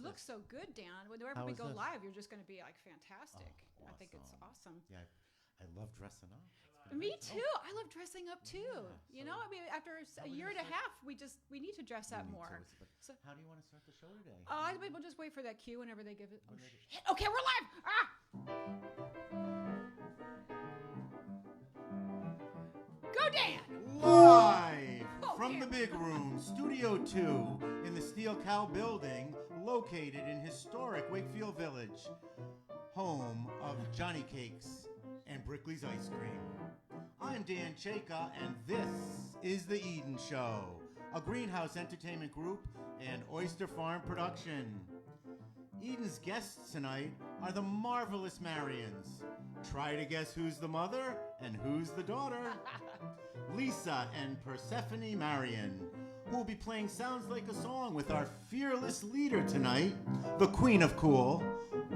look so good, Dan. Whenever How we is go this? live, you're just going to be like fantastic. Oh, I think it's awesome. awesome. Yeah, I love dressing up. It's been Me nice. too. I love dressing up too. Yeah, You know, I mean, after how a we year and gonna a half, we need to dress We up need more. to, but So- how do you want to start the show today? I think we'll just wait for that cue whenever they give it. Oh, When they- shit. Okay, we're live. Ah! Go, Dan. Live Oh, from dear. the big room, Studio 2, in the Steel Cow building, located in historic Wakefield Village, home of Johnny Cakes and Brickley's Ice Cream. I'm Dan Chayka, and this is The Eden Show, a Greenhouse Entertainment Group and Oyster Farm production. Eden's guests tonight are the marvelous Marians. Try to guess who's the mother and who's the daughter. Lisa and Persephone Marian, who will be playing Sounds Like a Song with our fearless leader tonight, the Queen of Cool,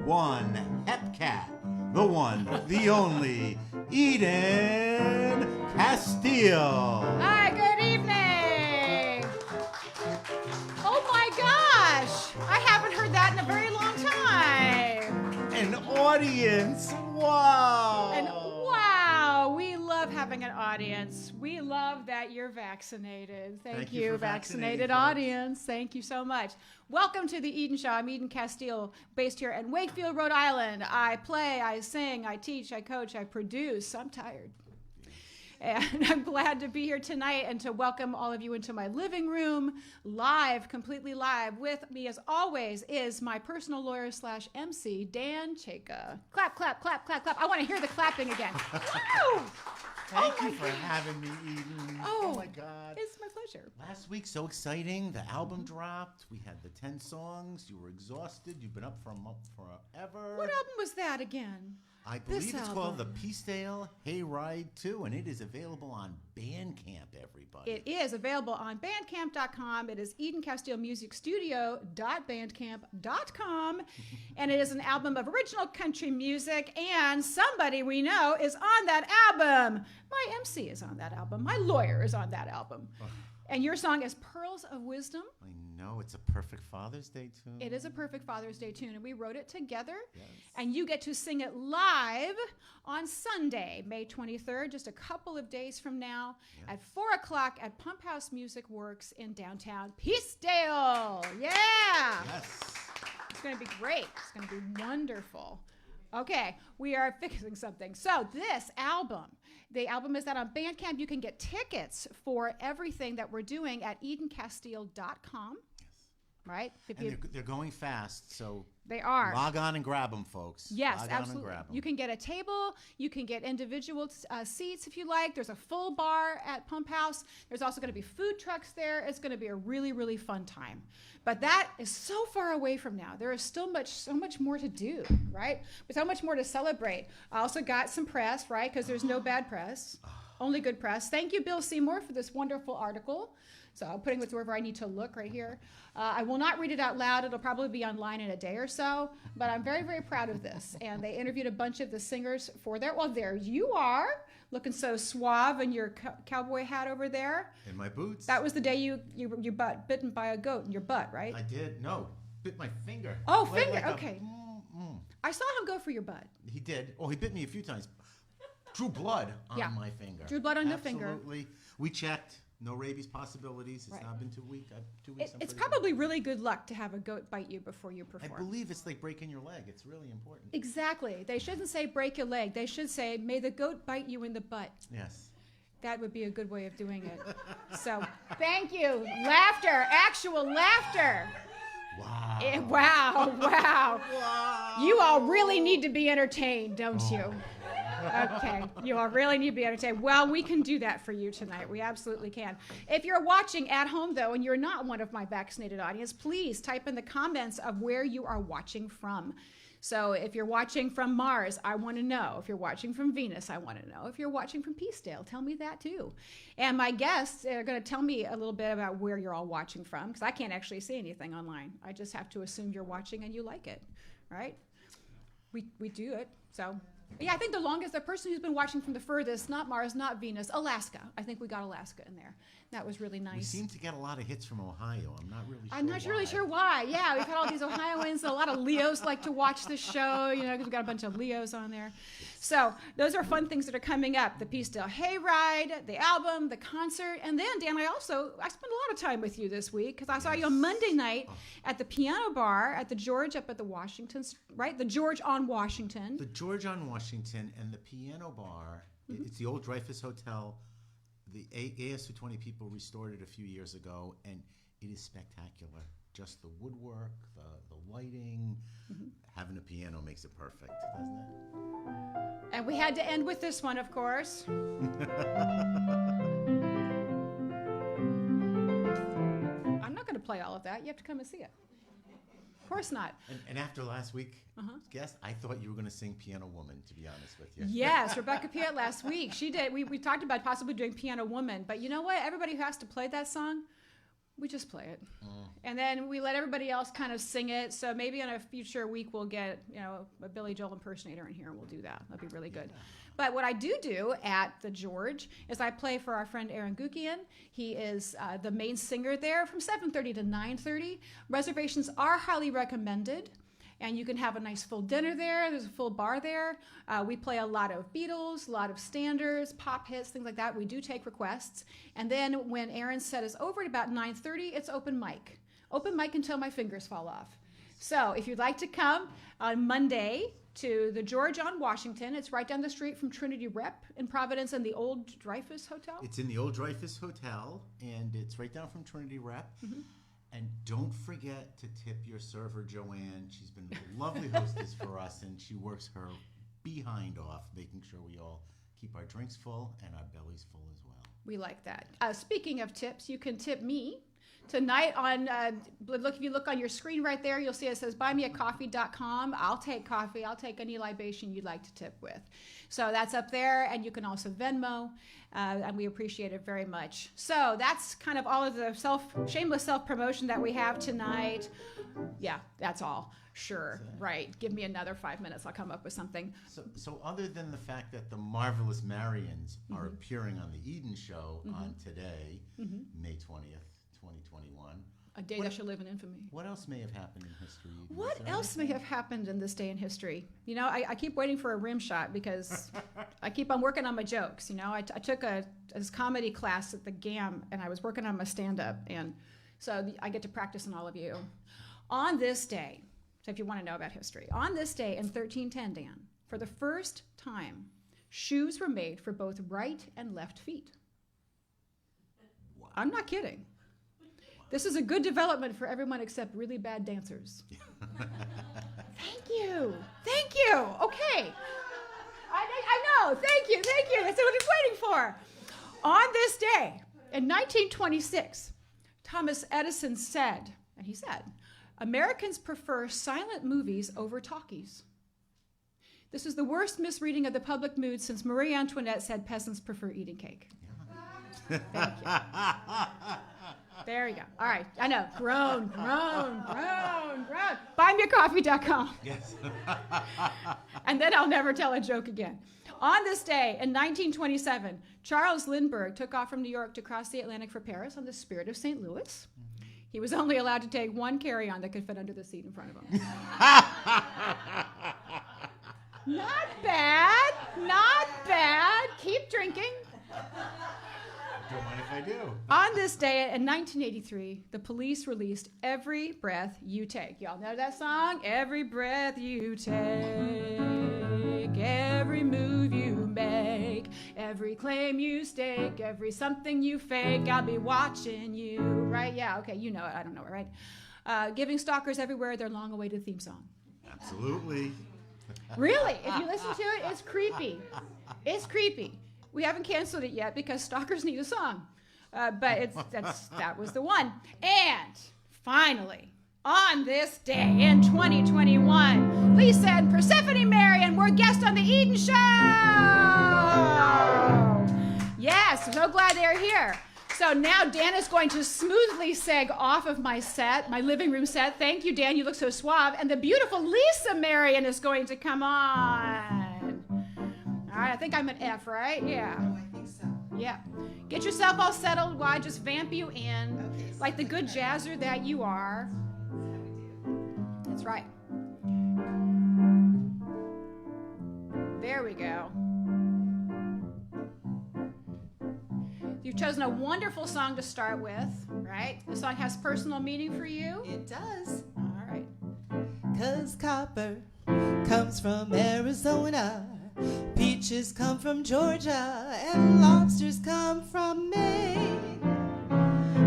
one Hepcat, the one, the only, Eden Castile. Hi, good evening. Oh my gosh, I haven't heard that in a very long time. An audience, wow. And wow, we love having an audience. We love that you're vaccinated. Thank you you, for vaccinating vaccinated folks. audience. Thank you so much. Welcome to the Eden Show. I'm Eden Castile, based here in Wakefield, Rhode Island. I play, I sing, I teach, I coach, I produce. I'm tired. And I'm glad to be here tonight and to welcome all of you into my living room, live, completely live. With me, as always, is my personal lawyer / MC, Dan Chayka. Clap, clap, clap, clap, clap. I want to hear the clapping again. Woo! Thank Oh you my for God. having me, Eden. Oh, My God. It's my pleasure. Last week, so exciting. The album dropped. We had the 10 songs. You were exhausted. You've been up forever. What album was that again? I This believe it's called The album. Peacedale Hayride 2, and it is available on Bandcamp, everybody. It is available on bandcamp.com. It is edencastilmusicstudio.bandcamp.com. And it is an album of original country music. And somebody we know is on that album. My MC is on that album. My lawyer is on that album. And your song is Pearls of Wisdom. I know. It's a perfect Father's Day tune. It is a perfect Father's Day tune, and we wrote it together. Yes. And you get to sing it live on Sunday, May 23rd, just a couple of days from now, at 4 o'clock at Pump House Music Works in downtown Peacedale. Yeah! Yes. It's going to be great. It's going to be wonderful. Okay, we are fixing something. So this album, the album is out on Bandcamp. You can get tickets for everything that we're doing at edencastile.com. Right? If And you- they're going fast, so they are. log on and grab them, folks. Yes, log on absolutely. And grab 'em. You can get a table. You can get individual seats if you like. There's a full bar at Pump House. There's also going to be food trucks there. It's going to be a really, really fun time. But that is so far away from now. There is still so much more to do, right? There's so much more to celebrate. I also got some press, right? Because there's no bad press, only good press. Thank you, Bill Seymour, for this wonderful article. So I'm putting it wherever I need to look right here. I will not read it out loud. It'll probably be online in a day or so. But I'm very, very proud of this. And they interviewed a bunch of the singers for there. Well, there you are, looking so suave in your cowboy hat over there. In my boots. That was the day you got bitten by a goat in your butt, right? I did. No, bit my finger. Oh, Like- finger. like a- Okay. I saw him go for your butt. He did. Oh, he bit me a few times. Drew blood on Yeah. my finger. Drew blood on your finger. Absolutely. We checked. No rabies possibilities. It's Right. not been 2 weeks. 2 weeks. I'm It's pretty probably really good luck to have a goat bite you before you good. I perform. believe it's like breaking your leg. It's really important. Exactly. They shouldn't say break your leg. They should say, may the goat bite you in the butt. Yes. That would be a good way of doing it. So, thank you. Laughter, actual laughter. Wow. Wow, wow. Wow. You all really need to be entertained, don't you? Okay, you all really need to be entertained. Well, we can do that for you tonight. We absolutely can. If you're watching at home, though, and you're not one of my vaccinated audience, please type in the comments of where you are watching from. So if you're watching from Mars, I want to know. If you're watching from Venus, I want to know. If you're watching from Peacedale, tell me that too. And my guests are going to tell me a little bit about where you're all watching from, because I can't actually see anything online. I just have to assume you're watching and you like it, right? We do it. So Yeah, I think the person who's been watching from the furthest, not Mars, not Venus, Alaska. I think we got Alaska in there. That was really nice. We seem to get a lot of hits from Ohio. I'm not really sure why. Yeah, we've had all these Ohioans. A lot of Leos like to watch this show, because we've got a bunch of Leos on there. So those are fun things that are coming up. The Peacedale Hayride, the album, the concert. And then, Dan, I spent a lot of time with you this week because I saw you on Monday night at the Piano Bar at the George up at the Washington, right? The George on Washington. The George on Washington and the Piano Bar. It's the old Dreyfus Hotel. The ASU20 people restored it a few years ago, and it is spectacular. Just the woodwork, the lighting, having a piano makes it perfect, doesn't it? And we had to end with this one, of course. I'm not going to play all of that. You have to come and see it. Of course not. And after last week, guest, I thought you were going to sing Piano Woman, to be honest with you. Yes, Rebecca Piet last week. She did. We talked about possibly doing Piano Woman, but you know what? Everybody who has to play that song, we just play it. And then we let everybody else kind of sing it. So maybe on a future week we'll get, a Billy Joel impersonator in here and we'll do that. That'd be really good. Yeah. But what I do at the George is I play for our friend Aaron Gukian. He is the main singer there from 7:30 to 9:30. Reservations are highly recommended. And you can have a nice full dinner there. There's a full bar there. We play a lot of Beatles, a lot of standards, pop hits, things like that. We do take requests. And then when Aaron's set is over at about 9:30, it's open mic. Open mic until my fingers fall off. So if you'd like to come on Monday to the George on Washington, it's right down the street from Trinity Rep in Providence and the old Dreyfus Hotel. It's in the old Dreyfus Hotel, and it's right down from Trinity Rep. And don't forget to tip your server, Joanne. She's been a lovely hostess for us, and she works her behind off, making sure we all keep our drinks full and our bellies full as well. We like that. Speaking of tips, you can tip me. Tonight on, if you look on your screen right there, you'll see it says buymeacoffee.com. I'll take coffee. I'll take any libation you'd like to tip with. So that's up there, and you can also Venmo, and we appreciate it very much. So that's kind of all of the shameless self-promotion that we have tonight. Yeah, that's all. Sure, right. Give me another 5 minutes. I'll come up with something. So other than the fact that the Marvelous Marians are appearing on the Eden Show on today, May 20th, 2021. A day that shall live in infamy. What else may have happened in history? What else may have happened in this day in history? I keep waiting for a rim shot because I keep on working on my jokes. I took a comedy class at the GAM, and I was working on my stand-up, and so I get to practice on all of you. On this day, so if you want to know about history, on this day in 1310, Dan, for the first time, shoes were made for both right and left feet. Wow. I'm not kidding. This is a good development for everyone except really bad dancers. Thank you. Okay. I know. Thank you. That's what I'm waiting for. On this day, in 1926, Thomas Edison said, Americans prefer silent movies over talkies. This is the worst misreading of the public mood since Marie Antoinette said peasants prefer eating cake. Yeah. Thank you. There you go. All right. I know. Groan. Buymeacoffee.com. Yes. And then I'll never tell a joke again. On this day in 1927, Charles Lindbergh took off from New York to cross the Atlantic for Paris on the Spirit of St. Louis. He was only allowed to take one carry-on that could fit under the seat in front of him. Not bad. Keep drinking. Don't mind if I do. On this day in 1983, the Police released Every Breath You Take. Y'all know that song? Every breath you take, every move you make, every claim you stake, every something you fake, I'll be watching you. Right? Yeah, okay, you know it. I don't know it, right? Giving stalkers everywhere their long-awaited theme song. Absolutely. Really? If you listen to it, it's creepy. We haven't canceled it yet because stalkers need a song. But that was the one. And finally, on this day in 2021, Lisa and Persephone Marion were guests on the Eden Show. Yes, so glad they're here. So now Dan is going to smoothly seg off of my set, my living room set. Thank you, Dan. You look so suave. And the beautiful Lisa Marion is going to come on. right, I think I'm an F, right? Yeah. Oh, I think so. Yeah. Get yourself all settled while I just vamp you in Okay, like the good jazzer that you are. That's right. There we go. You've chosen a wonderful song to start with, right? The song has personal meaning for you. It does. All right. 'Cause copper comes from Arizona, peaches come from Georgia, and lobsters come from Maine.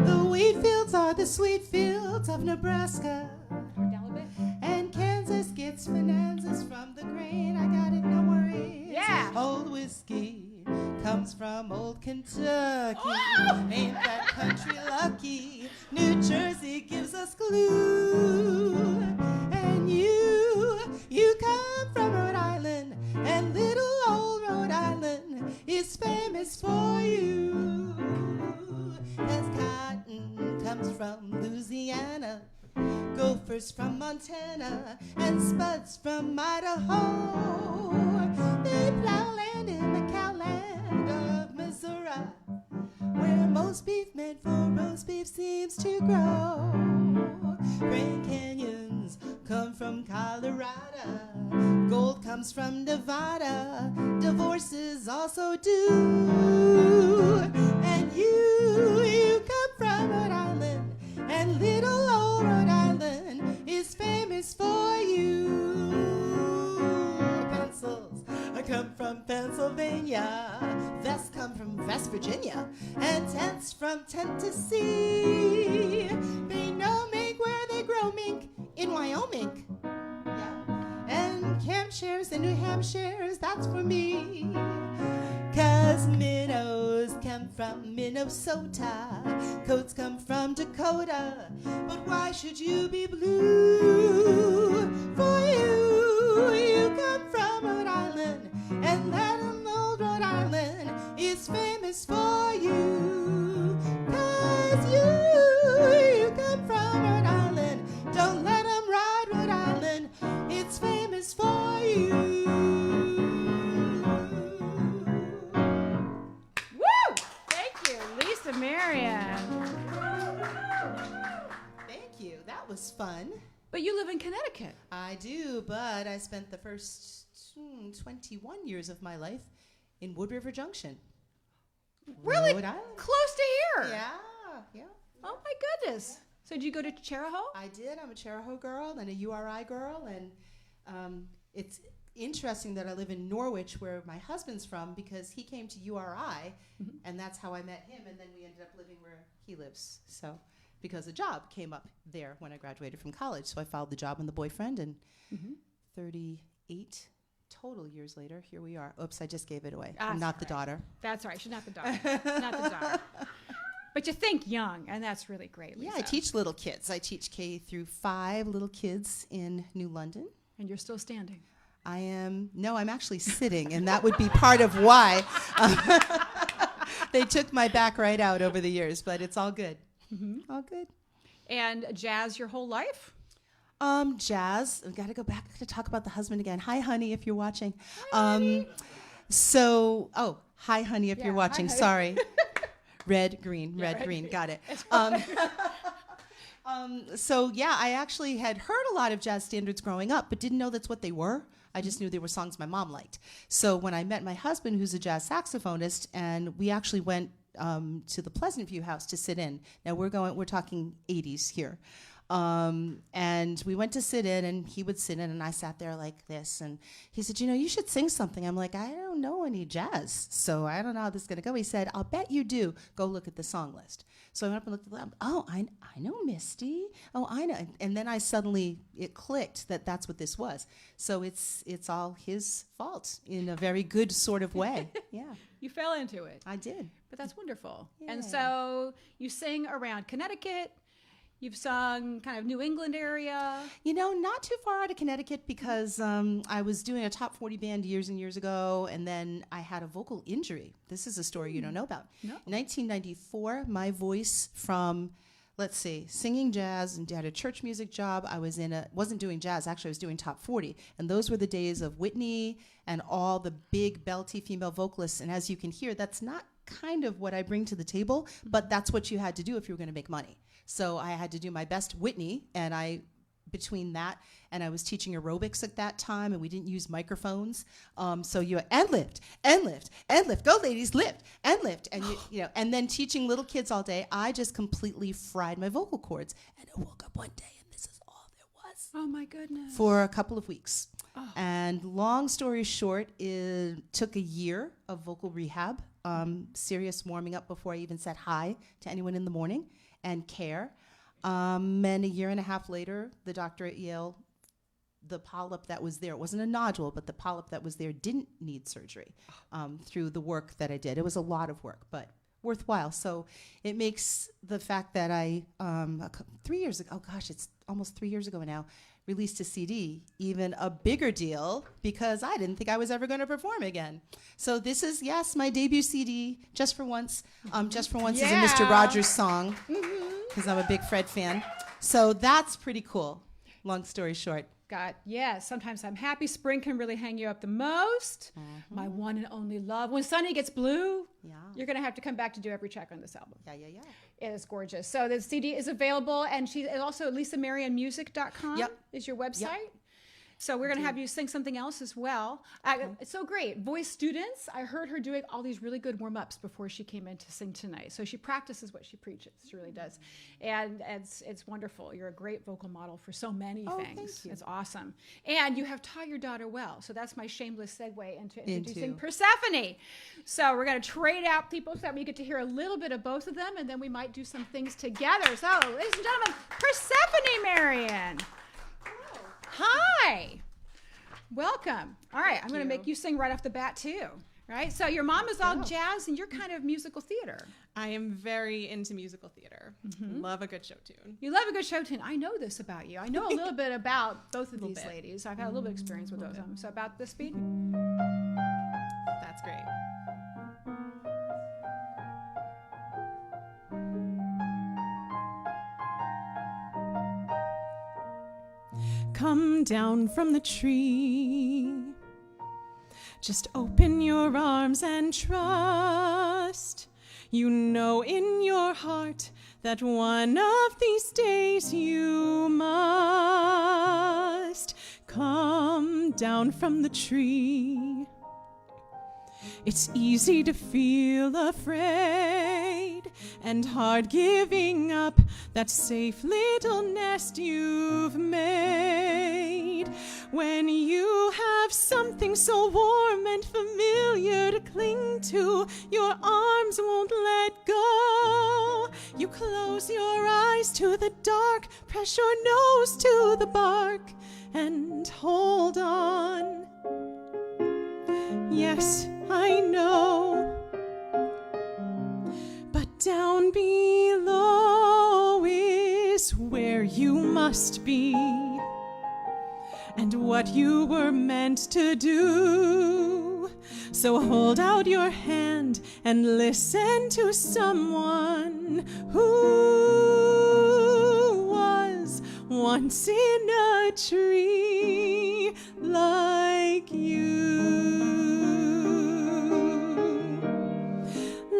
The wheat fields are the sweet fields of Nebraska, Down a bit. and Kansas gets finances from the grain. I got it, no worries. Yeah. Old whiskey comes from old Kentucky. Oh! Ain't that country lucky? New Jersey gives us glue. And you come from Rhode Island, and little old Rhode Island is famous for you. 'Cause cotton comes from Louisiana, gophers from Montana, and spuds from Idaho. They plow land in the cowland of Missouri, where most beef made for roast beef seems to grow. Grand Canyons come from Colorado, gold comes from Nevada, divorces also do. And you come from Rhode Island, and little old Rhode Island is famous for you. Pencils come from Pennsylvania, vests come from West Virginia, and tents from Tennessee. They know mink where they grow mink in Wyoming. Yeah. And Hampshires and New Hampshires, that's for me. 'Cause minnows come from Minnesota, coats come from Dakota, but why should you be blue? For you come from Rhode Island, and that old Rhode Island is famous for you. 'Cause you come from Rhode Island, don't let 'em ride Rhode Island, it's famous for you. Woo! Thank you, Lisa Marion. Thank you. That was fun. But you live in Connecticut. I do, but I spent the first 21 years of my life in Wood River Junction. Really Rhode Island. close to here. Yeah. Oh my goodness. So did you go to Cheraho? I did. I'm a Cheraho girl and a URI girl, and it's interesting that I live in Norwich, where my husband's from, because he came to URI, and that's how I met him, and then we ended up living where he lives. So, because a job came up there when I graduated from college, so I followed the job and the boyfriend, and 38 total years later, here we are. Oops, I just gave it away. I'm That's not the all right. daughter. That's right. She's not the daughter. Not the daughter. But you think young, and that's really great, Lisa. Yeah, I teach little kids. I teach K through 5 little kids in New London. And you're still standing. I'm actually sitting, and that would be part of why. They took my back right out over the years, but it's all good. All good. And jazz your whole life? Jazz. I've got to go back to talk about the husband again. Hi, honey, if you're watching. Hi, honey. Hi, honey, if Yeah, you're hi, watching. honey. Sorry. Red, green, Yeah, red, red, green. green. Got it. It's I actually had heard a lot of jazz standards growing up, but didn't know that's what they were. I just knew they were songs my mom liked. So when I met my husband, who's a jazz saxophonist, and we actually went to the Pleasant View House to sit in. Now we're talking 80s here. And we went to sit in, and he would sit in, and I sat there like this, and he said, you should sing something. I'm like, I don't know any jazz, so I don't know how this is going to go. He said, I'll bet you do. Go look at the song list. So I went up and looked at the list. Oh, I know Misty. Oh, I know. And then it clicked that that's what this was. So it's all his fault in a very good sort of way. Yeah, You fell into it. I did. But that's wonderful. Yeah. And so you sing around Connecticut. You've sung kind of New England area. Not too far out of Connecticut, because I was doing a top 40 band years and years ago, and then I had a vocal injury. This is a story you don't know about. No. 1994, my voice from let's see, singing jazz and had a church music job. I wasn't doing jazz, actually I was doing top 40. And those were the days of Whitney and all the big belty female vocalists. And as you can hear, that's not kind of what I bring to the table, but that's what you had to do if you were going to make money. So I had to do my best Whitney, and between that and I was teaching aerobics at that time, and we didn't use microphones. So you and lift, go ladies, lift and lift, and and then teaching little kids all day. I just completely fried my vocal cords, and I woke up one day and this is all there was. Oh my goodness. For a couple of weeks. Oh. And long story short, it took a year of vocal rehab, serious warming up before I even said hi to anyone in the morning, and care. And a year and a half later, the doctor at Yale, the polyp that was there, it wasn't a nodule, but the polyp that was there didn't need surgery through the work that I did. It was a lot of work, but worthwhile. So it makes the fact that I, 3 years ago, oh gosh, it's almost 3 years ago now, released a CD even a bigger deal, because I didn't think I was ever going to perform again. So this is, yes, my debut CD, Just for Once. Just for Once is a Mr. Rogers song, because I'm a big Fred fan. So that's pretty cool, long story short. Sometimes I'm happy. Spring can really hang you up the most. My one and only love. When Sunny Gets Blue, you're going to have to come back to do every track on this album. Yeah. It is gorgeous. So the CD is available, and she is also lisamarionmusic.com is your website. Yep. So we're going to have you sing something else as well. It's so great. Voice students, I heard her doing all these really good warm-ups before she came in to sing tonight. So she practices what she preaches. She really does. And it's wonderful. You're a great vocal model for so many things. Thank you. It's awesome. And you have taught your daughter well. So that's my shameless segue into introducing Persephone. So we're going to trade out people so that we get to hear a little bit of both of them, and then we might do some things together. So, ladies and gentlemen, Persephone Marion. Hi. Welcome. All right, I'm going to make you sing right off the bat too. Right? So your mom is all jazz and you're kind of musical theater. I am very into musical theater. Love a good show tune. You love a good show tune. I know this about you. I know a little bit about both of these ladies. I've had a little bit of experience with those of them. So about this beat? That's great. Come down from the tree. Just open your arms and trust. You know in your heart that one of these days you must come down from the tree. It's easy to feel afraid and hard giving up that safe little nest you've made. When you have something so warm and familiar to cling to, your arms won't let go. You close your eyes to the dark, press your nose to the bark, and hold on. Yes, I know, but down below is where you must be, and what you were meant to do. So hold out your hand and listen to someone who was once in a tree like you.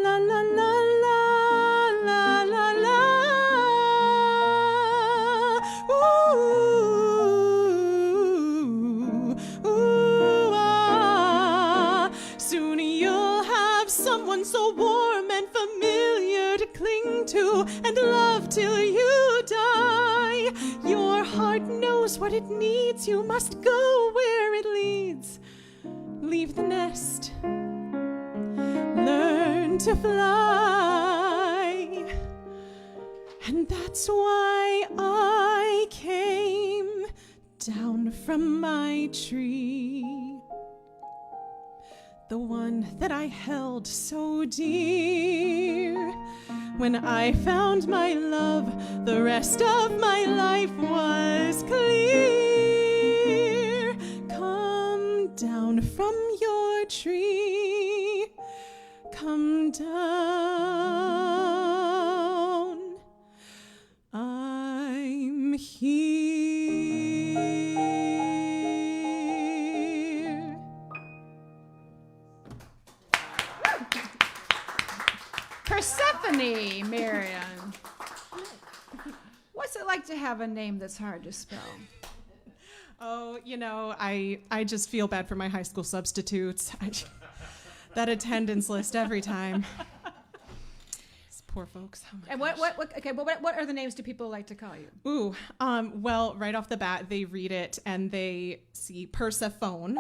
La la la la la la la. Ooh, ah. Soon you'll have someone so warm and familiar to cling to and love till you die. Your heart knows what it needs. You must go where it leads. Leave the nest. Learn to fly. And that's why I came down from my tree. The one that I held so dear. When I found my love, the rest of my life was clear. Come down from your tree. Come down here. Persephone, Marion. What's it like to have a name that's hard to spell? Oh, I just feel bad for my high school substitutes. That attendance list every time. These poor folks. Oh my And gosh. what are the names do people like to call you? Ooh, well, right off the bat, they read it and they see Persephone.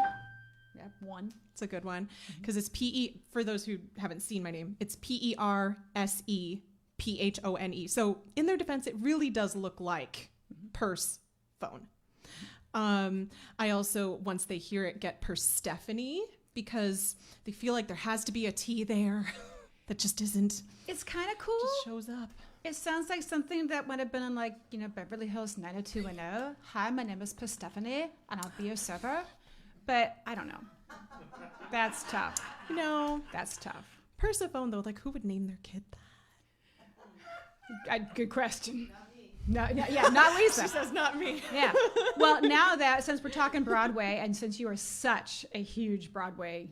Yep, one. It's a good one because it's P-E, for those who haven't seen my name, it's Persephone. So in their defense, it really does look like purse phone. I also, once they hear it, get Persephone because they feel like there has to be a T there that just isn't, It's kind of cool. just shows up. It sounds like something that would have been in Beverly Hills 90210. Hi, my name is Persephone, and I'll be your server. But I don't know. That's tough. That's tough. Persephone, though, like who would name their kid that? Good question. Not Lisa. She says not me. Yeah. Well, now that, since we're talking Broadway, and since you are such a huge Broadway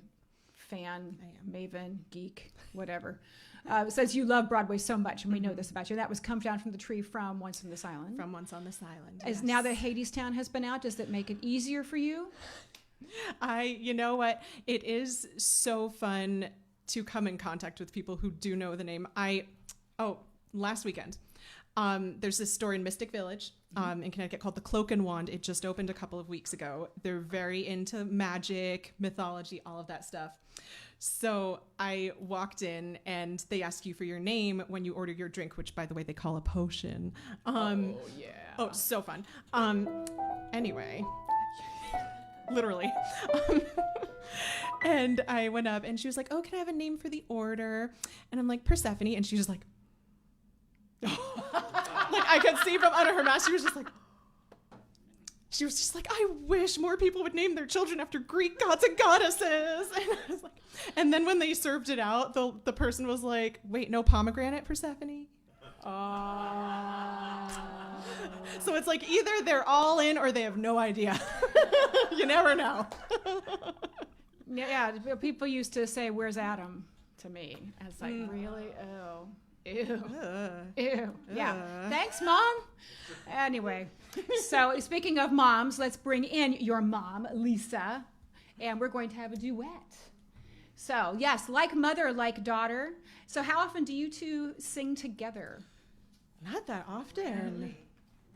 fan, maven, geek, whatever, since you love Broadway so much, and we know this about you, that was Come Down from the Tree from Once on This Island. From Once on This Island. As now that Hadestown has been out, does that make it easier for you? You know what? It is so fun to come in contact with people who do know the name. Last weekend, there's this store in Mystic Village in Connecticut called the Cloak and Wand. It just opened a couple of weeks ago. They're very into magic, mythology, all of that stuff. So I walked in and they ask you for your name when you order your drink, which, by the way, they call a potion. Oh, so fun. Anyway, literally. And I went up and she was like, oh, can I have a name for the order? And I'm like, Persephone. And she's just like, like I could see from under her mask, she was just like, I wish more people would name their children after Greek gods and goddesses. And I was like, and then when they served it out, the person was like, wait, no pomegranate, Persephone? So it's like either they're all in or they have no idea. You never know. Yeah, people used to say, "Where's Adam?" to me. I was like, really? Oh. Ew. Ew. Yeah. Thanks, Mom. Anyway, so speaking of moms, let's bring in your mom, Lisa, and we're going to have a duet. So, yes, like mother, like daughter. So how often do you two sing together? Not that often.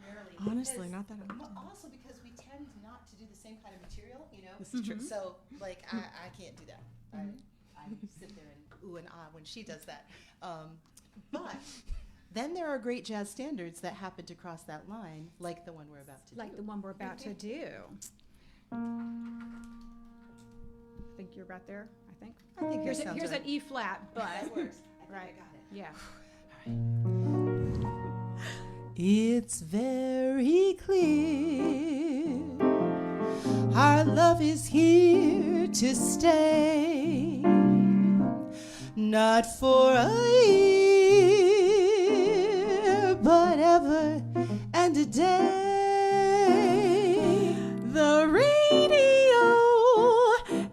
Rarely. Honestly, Because- not that often. Also because we tend not to do the same kind of material, This is true. So, like, I can't do that. I sit there and ooh and ah when she does that. But then there are great jazz standards that happen to cross that line, like the one we're about to do. Like the one we're about to do. I think you're about there, I think. I think Here's, that sounds here's right. an E flat, but That works. I think right. I got it. Yeah. It's very clear our love is here to stay, not for a year, but ever and a day. The radio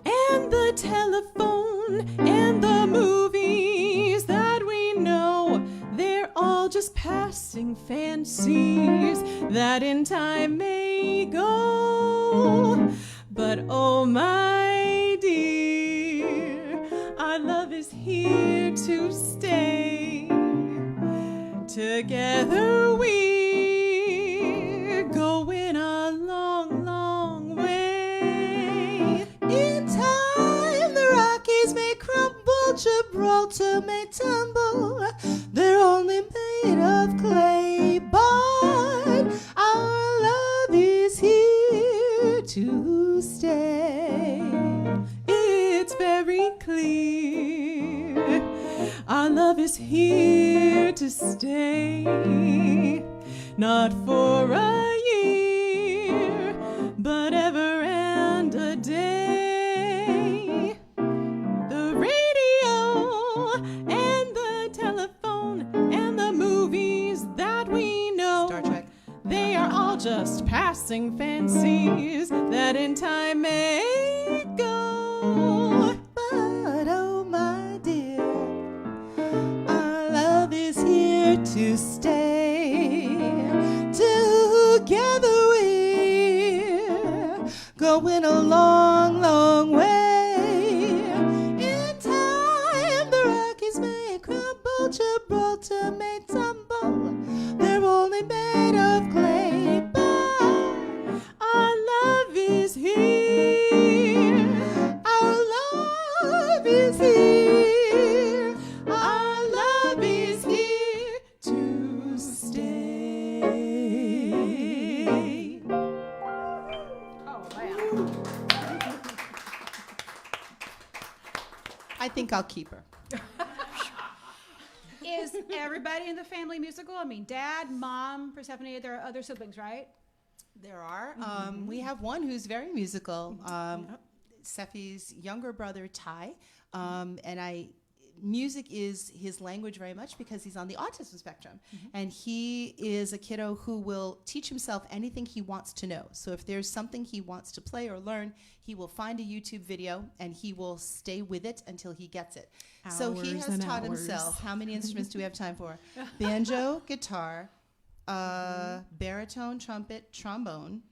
and the telephone and the movies that we know, they're all just passing fancies that in time may go. But oh my dear, our love is here to stay. Together we're going a long, long way. In time, the Rockies may crumble, Gibraltar may tumble. They're only made of clay, but our love is here to stay. It's very clear our love is here to stay, not for a year, but ever and a day. The radio and the telephone and the movies that we know, Star Trek. they are sing fancies that in time may go. But oh my dear, our love is here to stay. Together we're going a long, long way. In time the Rockies may crumble, Gibraltar may tumble. They're only made of clay, but Our love is here. our love is here. Our love is here to stay. Oh, wow. I think I'll keep her. Is everybody in the family musical? I mean, dad, mom, Persephone, there are other siblings, right? There are. We have one who's very musical. Sephi's younger brother, Ty. Music is his language very much because he's on the autism spectrum. And he is a kiddo who will teach himself anything he wants to know. So if there's something he wants to play or learn, he will find a YouTube video and he will stay with it until he gets it. So he Hours has and taught hours. himself. How many instruments do we have time for? Banjo, guitar, baritone, trumpet, trombone.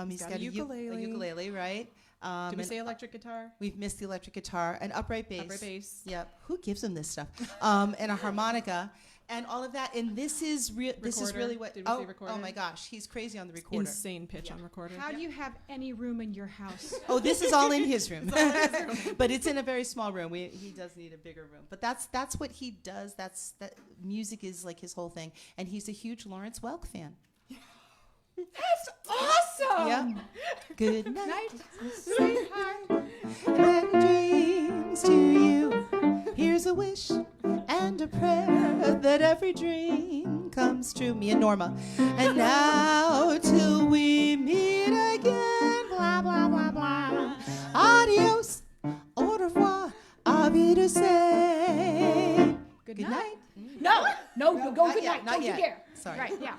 He's got got a a ukulele. ukulele, right? Did we and say electric guitar? we've missed the electric guitar, an upright bass. Upright bass. Yep. Who gives him this stuff? And a harmonica, and all of that. And this is this is Recorder. really what. Did we say Oh recorder? my gosh, he's crazy on the recorder. Insane pitch on recorder. How do you have any room in your house? Oh, this is all in his room, but it's in a very small room. He does need a bigger room, but that's what he does. That music is like his whole thing, and he's a huge Lawrence Welk fan. That's awesome! Yep. Good night, Night, sweetheart. and dreams to you. Here's a wish and a prayer that every dream comes true. Me and Norma. And now till we meet again, blah blah blah blah. Adios, au revoir, auf Wiedersehen. Good Good night. night. No, no, go Not good yet, night. not Don't yet. you dare. Sorry. Right, yeah.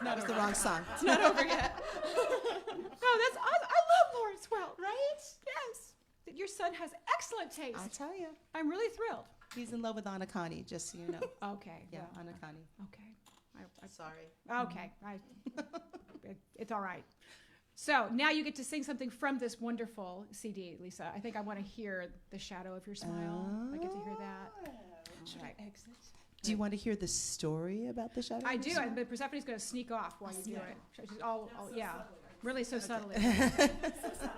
That was the wrong song. It's not over yet. No, that's awesome. I love Lawrence Welk. Right? Yes. Your son has excellent taste. I'll tell you. I'm really thrilled. He's in love with Anna Connie, just so you know. Okay. Yeah, well, Anna Connie. okay. Sorry. Okay. It's all right. So now you get to sing something from this wonderful CD, Lisa. I think I want to hear The Shadow of Your Smile. I get to hear that. Should Right. I exit? Do you want to hear the story about the shadow? I of do, Your Smile? but Persephone's going to sneak off while you do it. She's all yeah, really so subtly.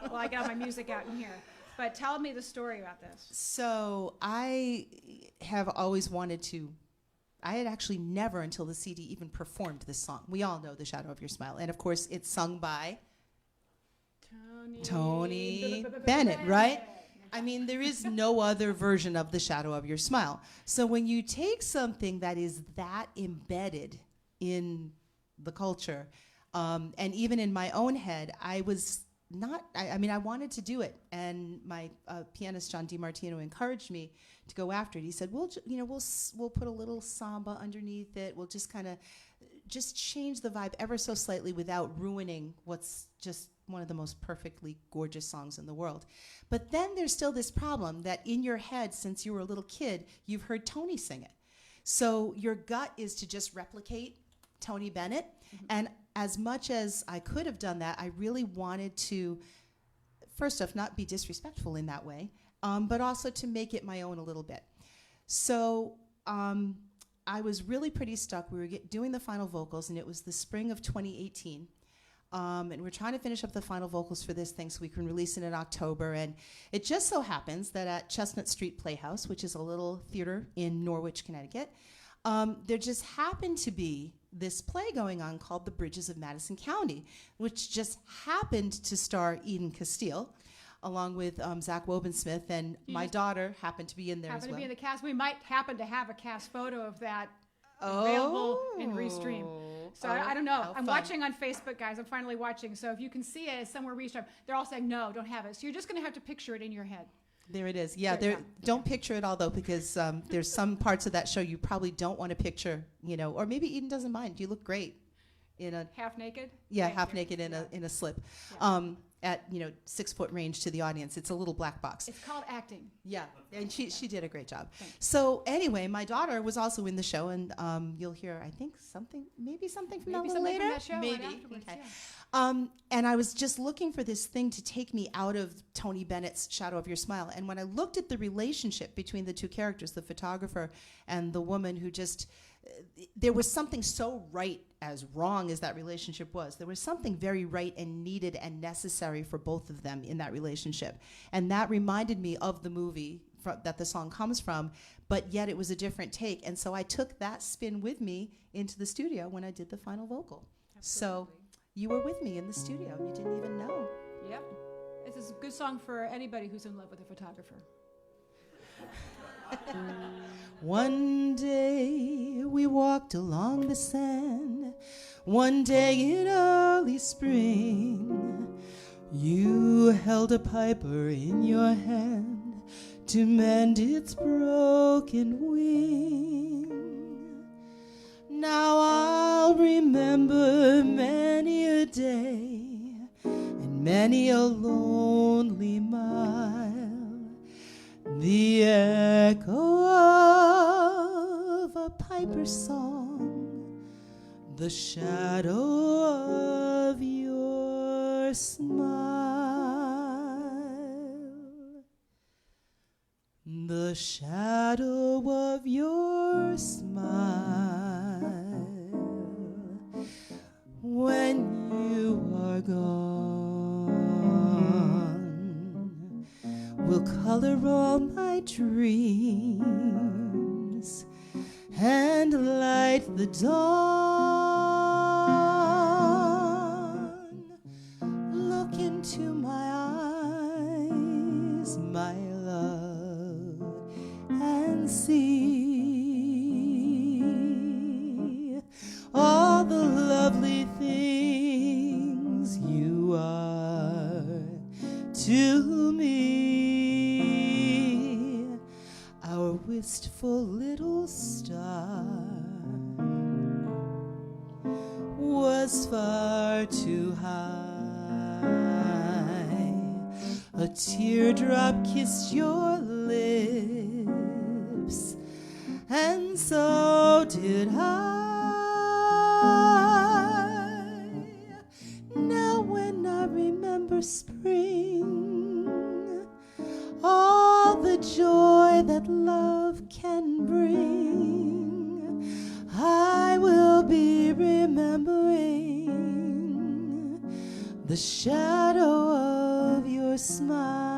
Well, I got my music out in here. But tell me the story about this. So I have always wanted to. I had actually never until the CD even performed this song. We all know The Shadow of Your Smile. And of course, it's sung by Tony Bennett, right? I mean, there is no other version of The Shadow of Your Smile. So when you take something that is that embedded in the culture, and even in my own head, I was not, I mean, I wanted to do it. And my pianist, John DiMartino, encouraged me to go after it. He said, we'll put a little samba underneath it. We'll just kind of just change the vibe ever so slightly without ruining what's just one of the most perfectly gorgeous songs in the world. But then there's still this problem that in your head, since you were a little kid, you've heard Tony sing it. So your gut is to just replicate Tony Bennett. Mm-hmm. And as much as I could have done that, I really wanted to, first off, not be disrespectful in that way, but also to make it my own a little bit. So I was really pretty stuck. We were doing the final vocals, and it was the spring of 2018. And we're trying to finish up the final vocals for this thing so we can release it in October. And it just so happens that at Chestnut Street Playhouse, which is a little theater in Norwich, Connecticut, there just happened to be this play going on called The Bridges of Madison County, which just happened to star Eden Castile, along with Zach Wobensmith, and my daughter happened to be in there as Happen well. to be in the cast. We might happen to have a cast photo of that available in Restream. So I don't know. how I'm fun. watching on Facebook, guys. I'm finally watching. So if you can see it somewhere Restream, they're all saying no, don't have it. So you're just going to have to picture it in your head. There it is. Yeah, There you there. go. Don't picture it all though, because there's some parts of that show you probably don't want to picture. Or maybe Eden doesn't mind. You look great. in a Half naked? yeah, Thank half you. naked Yeah. in a slip, Yeah. at 6-foot range to the audience. It's a little black box. It's called acting. Yeah, and she did a great job. Thanks. So anyway, my daughter was also in the show, and you'll hear I think maybe something from that a Maybe little something later. from that show right maybe. afterwards, Okay. yeah. And I was just looking for this thing to take me out of Tony Bennett's Shadow of Your Smile. And when I looked at the relationship between the two characters, the photographer and the woman who just, there was something so right as wrong as that relationship was. There was something very right and needed and necessary for both of them in that relationship. And that reminded me of the movie that the song comes from, but yet it was a different take. And so I took that spin with me into the studio when I did the final vocal. So you were with me in the studio and you didn't even know. Yep. This is a good song for anybody who's in love with a photographer. One day we walked along the sand, one day in early spring. You held a piper in your hand to mend its broken wing. Now I'll remember many a day and many a lonely mile, the echo of a piper's song, the shadow of your smile, the shadow of your smile when you are gone will color all my dreams and light the dawn. Look into my eyes, my love, and see all the lovely things you are to me. Our wistful little star was far too high. A teardrop kissed your lips, and so did I. Now when I remember spring, all the joy that love can bring, I will be remembering the shadow of your smile.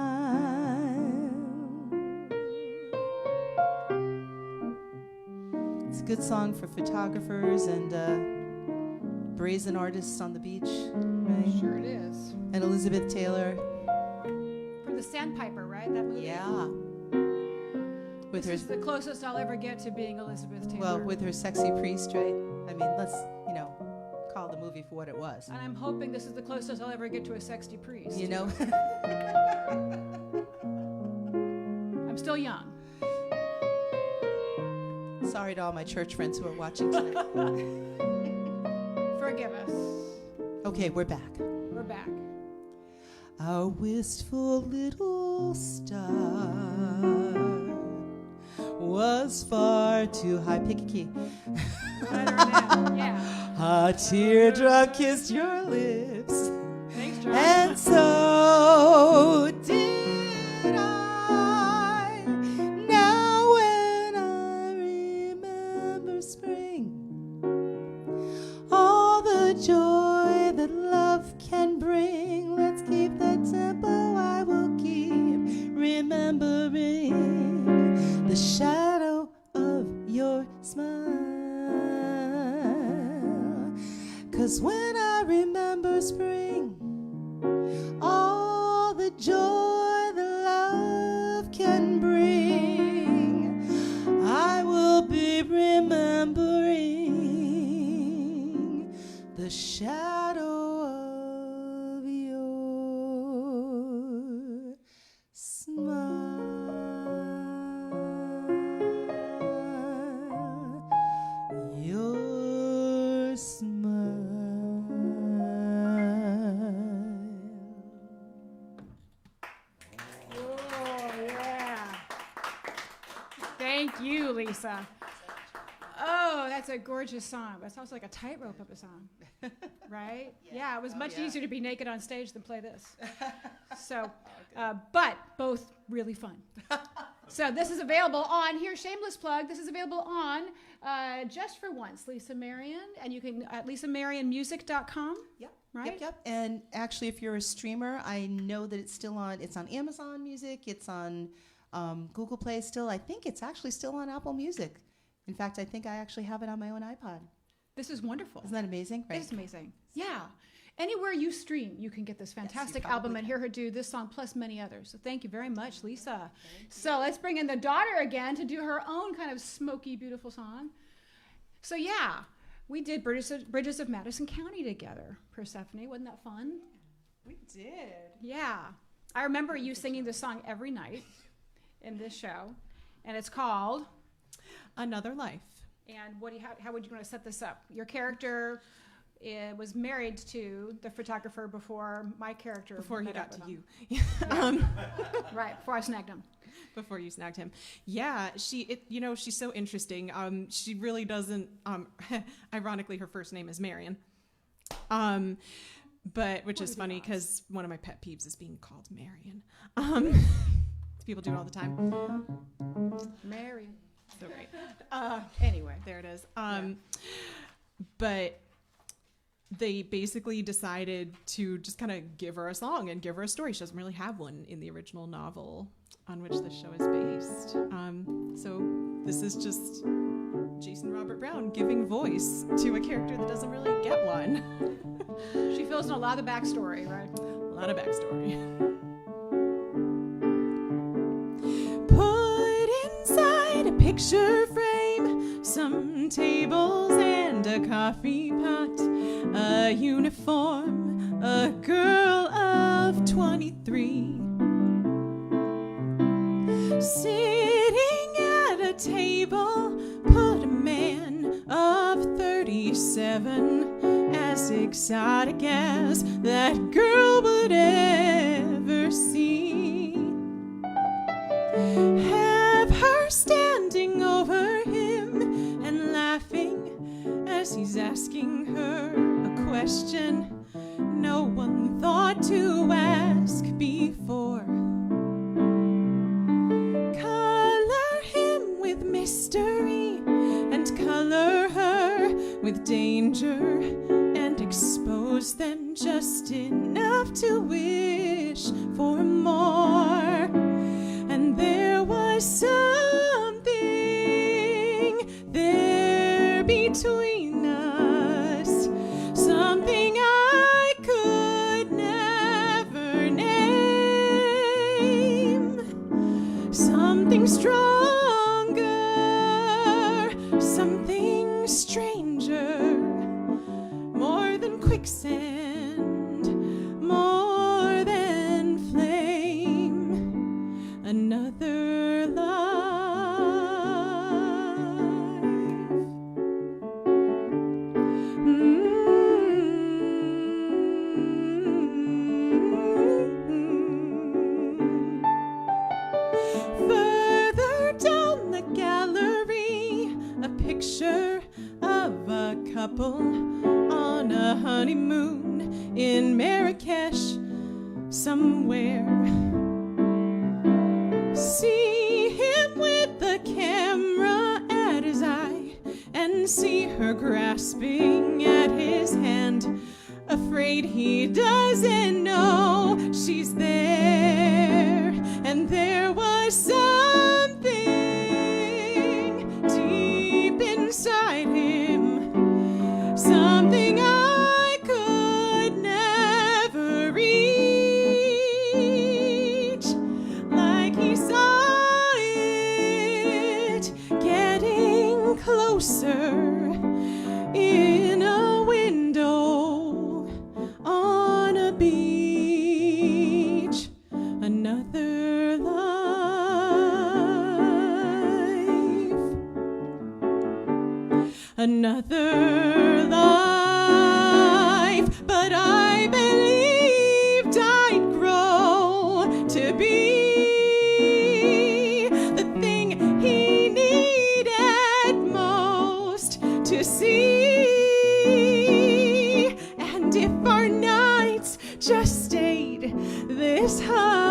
It's a good song for photographers and brazen artists on the beach, right? Sure it is. And Elizabeth Taylor. For the Sandpiper, right? That movie? Yeah. With This her, is the closest I'll ever get to being Elizabeth Taylor. well, with her sexy priest, right? I mean, let's, call the movie for what it was. And I'm hoping this is the closest I'll ever get to a sexy priest. You know? I'm still young. Sorry to all my church friends who are watching tonight. Forgive us. Okay, we're back. We're back. Our wistful little star was far too high. Pick a key. Better now. Yeah. A teardrop kissed your lips, Thanks, John. and so did I. Now when I remember spring, all the joy that love can bring, let's keep the tempo. I will keep remembering the shadow of your smile. 'Cause when I remember spring, all the joy that love can bring, I will be remembering the shadow of your smile. Your smile. Thank you, Lisa. Oh, that's a gorgeous song. That sounds like a tightrope of a song, right? Yeah, it was much easier to be naked on stage than play this. So, but both really fun. So this is available on, here, shameless plug, this is available on Just for Once, Lisa Marion, and you can at lisamarionmusic.com. Yep. Right? Yep. And actually, if you're a streamer, I know that it's on Amazon Music, it's on Google Play still. I think it's actually still on Apple Music. In fact, I think I actually have it on my own iPod. This is wonderful. Isn't that amazing? Right. It's amazing. Yeah. Anywhere you stream, you can get this fantastic album and hear her do this song plus many others. So thank you very much, Lisa. So let's bring in the daughter again to do her own kind of smoky, beautiful song. So yeah, we did Bridges of Madison County together, Persephone. Wasn't that fun? We did. Yeah. I remember you singing this song every night in this show, and it's called Another Life. And how would you want to set this up? Your character was married to the photographer before my character. Before he met got up to with you. him. Right, before I snagged him. Before you snagged him. Yeah, she's so interesting. She really doesn't, ironically, her first name is Marion. But, which is funny because one of my pet peeves is being called Marion. People do it all the time. Marion. So great. Anyway. There it is. But they basically decided to just kind of give her a song and give her a story. She doesn't really have one in the original novel on which this show is based. So this is just Jason Robert Brown giving voice to a character that doesn't really get one. She fills in a lot of the backstory, right? A lot of backstory. Put inside a picture frame some tables and a coffee pot, a uniform, a girl of 23. Sitting at a table, put a man of 37, as exotic as that girl would ever see. Have her standing over him and laughing as he's asking her a question no one thought to ask before. Color him with mystery and color her with danger, and expose them just enough to wish for more. And there was something there between us, something I could never name, something stronger, something stranger, more than quicksand, more than flame, another life. Further down the gallery, a picture of a couple on a honeymoon in Marrakesh somewhere. See him with the camera at his eye, and see her grasping at his hand, afraid he doesn't know she's there. And there was something deep inside him, something I could never reach, like he saw it getting closer in a window on a beach. Another life, another life, but I believed I'd grow to be the thing he needed this heart,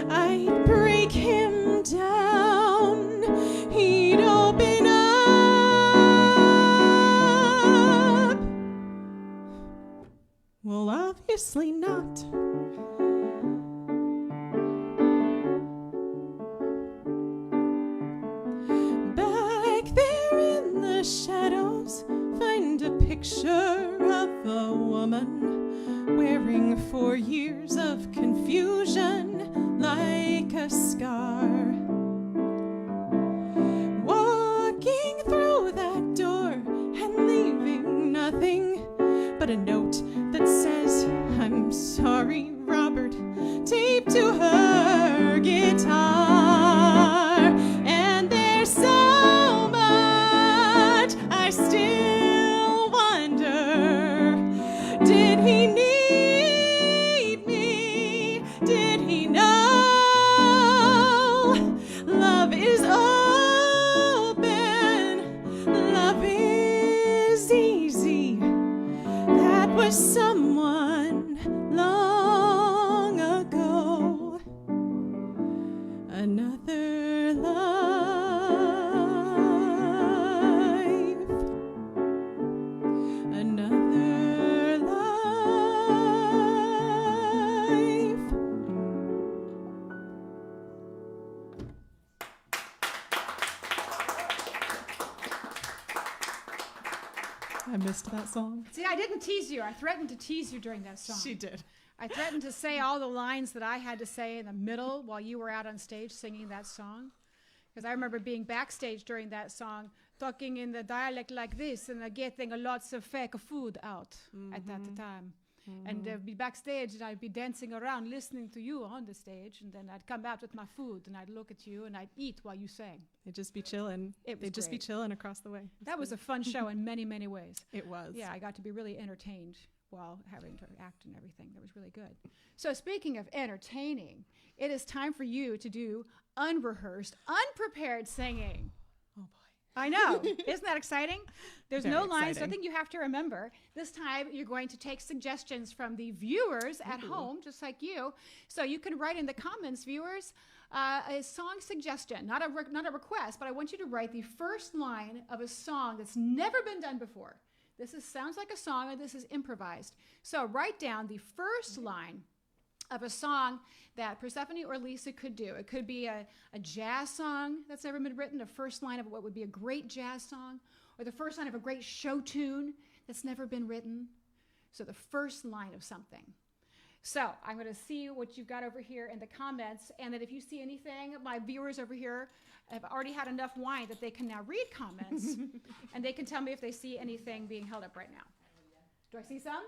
I'd break him down. He'd open up. Well, obviously not. Back there in the shadows, find a picture of a woman wearing 4 years of confusion like a scar. Walking through that door and leaving nothing but a note that says, "I'm sorry, Robert," taped to her guitar. And there's so much I still wonder. Did he need me? Did he know? Love is open. Love is easy. That was someone long ago. Another life. Another life. I missed that song. See, I didn't tease you. I threatened to tease you during that song. She did. I threatened to say all the lines that I had to say in the middle while you were out on stage singing that song. Because I remember being backstage during that song, talking in the dialect like this, and getting a lots of fake food out at that time. And be backstage, and I'd be dancing around, listening to you on the stage, and then I'd come out with my food, and I'd look at you, and I'd eat while you sang. They'd just be chilling. It was They'd just be great. chilling across the way. That was a fun show in many, many ways. It was. Yeah, I got to be really entertained while having to act and everything. That was really good. So speaking of entertaining, it is time for you to do unrehearsed, unprepared singing. Oh boy. I know. Isn't that exciting? There's Very no lines, so I exciting. think you have to remember. This time you're going to take suggestions from the viewers at home, just like you. So you can write in the comments, viewers, a song suggestion, not a request, but I want you to write the first line of a song that's never been done before. Sounds like a song, and this is improvised. So write down the first line of a song that Persephone or Lisa could do. It could be a jazz song that's never been written, the first line of what would be a great jazz song, or the first line of a great show tune that's never been written. So the first line of something. So I'm going to see what you've got over here in the comments, and that if you see anything, my viewers over here have already had enough wine that they can now read comments, and they can tell me if they see anything being held up right now. Do I see some?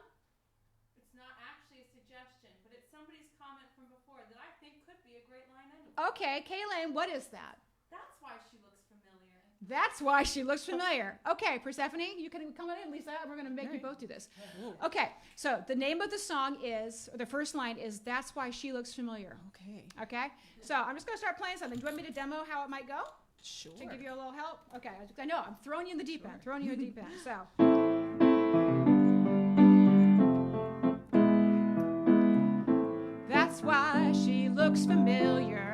It's not actually a suggestion, but it's somebody's comment from before that I think could be a great line anyway. Okay, Kaylin, what is that? That's why she looks familiar. That's why she looks familiar. Okay, Persephone, you can come on in, Lisa. We're going to make you both do this. Okay, so the name of the song is, or the first line is, "That's Why She Looks Familiar." Okay. Okay, so I'm just going to start playing something. Do you want me to demo how it might go? Sure. To give you a little help? Okay, I know, I'm throwing you in the deep end. Throwing you in the deep end. So. That's why she looks familiar.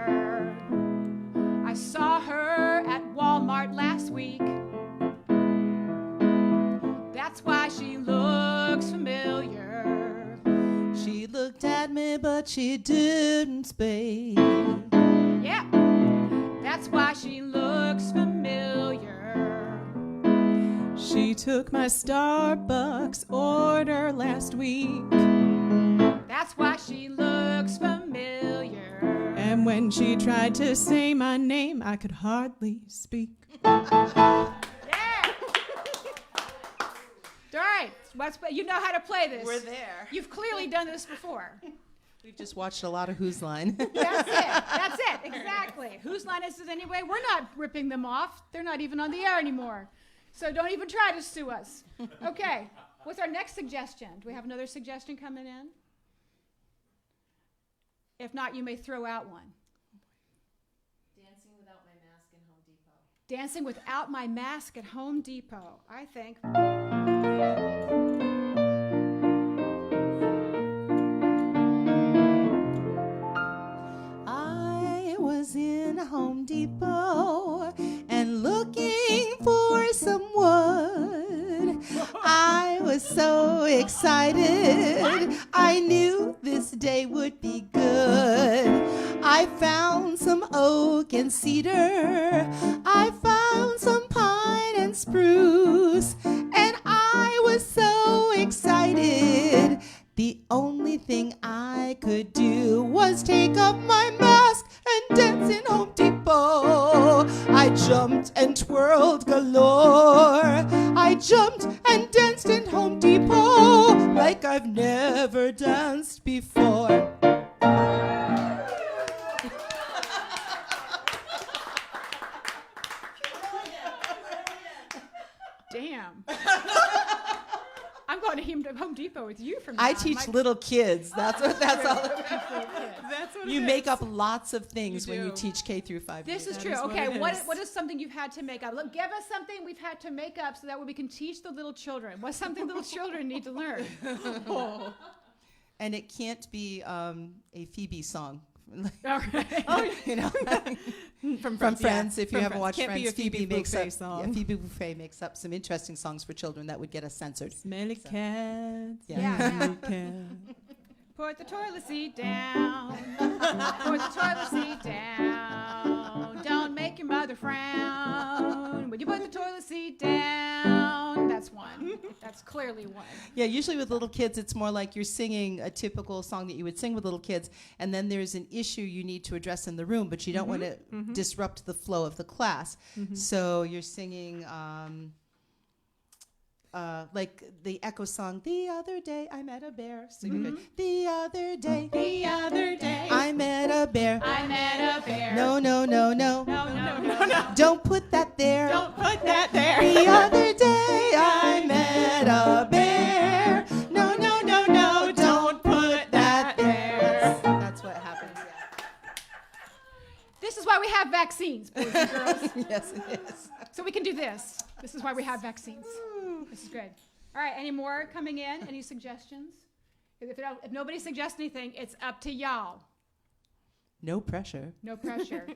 I saw her at Walmart last week. That's why she looks familiar. She looked at me, but she didn't speak. Yeah, that's why she looks familiar. She took my Starbucks order last week. That's why she looks familiar. And when she tried to say my name, I could hardly speak. Yeah. All right, you know how to play this. We're there. You've clearly done this before. We've just watched a lot of Whose Line. That's it. That's it. Exactly. Whose line is it anyway? We're not ripping them off. They're not even on the air anymore. So don't even try to sue us. Okay. What's our next suggestion? Do we have another suggestion coming in? If not, you may throw out one. Dancing Without My Mask in Home Depot. Dancing Without My Mask at Home Depot. I think. excited. I knew this day would be good. I found some oak and cedar. I found some pine and spruce. And I was so excited. The only thing I could do was take off my mask and dance in Home Depot. I jumped and twirled galore. I jumped and danced in Home Depot like I've never danced before. Damn. I'm going to Home Depot with you from now I on. teach My- little kids. That's all. That's what You it make is. up lots of things You when you do. teach K through 5. This is That true. is what Okay, it what is. is something you've had to make up? Look, give us something we've had to make up so that way we can teach the little children. What's something little children need to learn? And it can't be a Phoebe song. All right. You know, From Friends. yeah, If you from haven't watched Can't Friends, be a Phoebe makes Buffet up. song. Yeah, Phoebe Buffet makes up some interesting songs for children that would get us censored. Smelly cats. Yeah. smelly cats. Put the toilet seat down. Put the toilet seat down. Don't make your mother frown. When you put the toilet seat down, that's one. That's clearly one. Yeah, usually with little kids, it's more like you're singing a typical song that you would sing with little kids, and then there's an issue you need to address in the room, but you don't want to disrupt the flow of the class. So you're singing like the Echo song, "The other day I met a bear." So you're good. The other day I met a bear. I met a bear. No, no, no, no. No, no, no, no. Don't put that there. Don't put that there. The other day I met a bear. No, no, no, no, don't put that there. That's what happened. This is why we have vaccines, boys and girls. Yes, it is. So we can do this. This is why we have vaccines. This is good. All right, any more coming in? Any suggestions? If nobody suggests anything, it's up to y'all. No pressure. No pressure.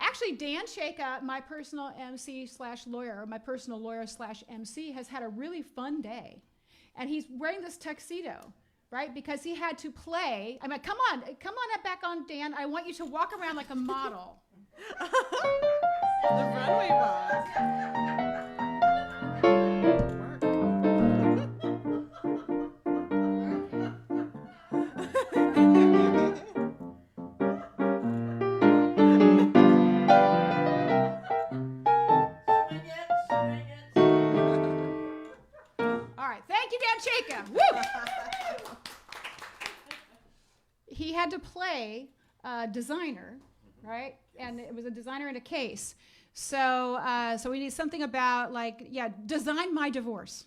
Actually, Dan Shaka, my personal MC/lawyer, my personal lawyer/MC, has had a really fun day. And he's wearing this tuxedo, right? Because he had to play. I mean, come on up back on, Dan. I want you to walk around like a model. The runway walk. All right, thank you, Dan Shaka. Woo! He had to play a designer, right? And it was a designer in a case. So we need something about design my divorce.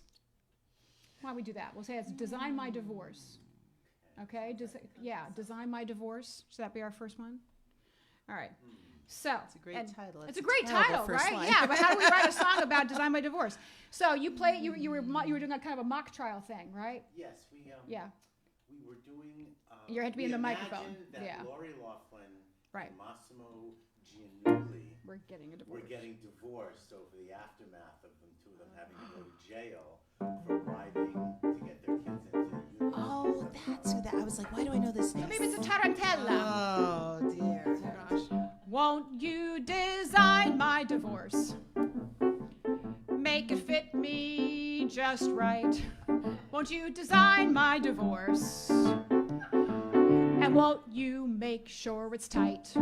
Why don't we do that? We'll say it's design my divorce. Okay, design my divorce. Should that be our first one? All right. So It's a great title. It's a great terrible title, first right? line. Yeah, but how do we write a song about design my divorce? So you were doing a kind of a mock trial thing, right? Yes, we Yeah. we were doing. You had to be in the microphone. imagined that Yeah. Lori Loughlin Right. and Massimo Giannulli We're getting a divorce. were getting divorced over the aftermath of the two of them having to go to jail for bribing to get their kids into youth. Oh, that's who that. I was like, why do I know this name? Maybe it's a tarantella. Oh dear. Won't you design my divorce? Make it fit me just right. Won't you design my divorce? And won't you make sure it's tight?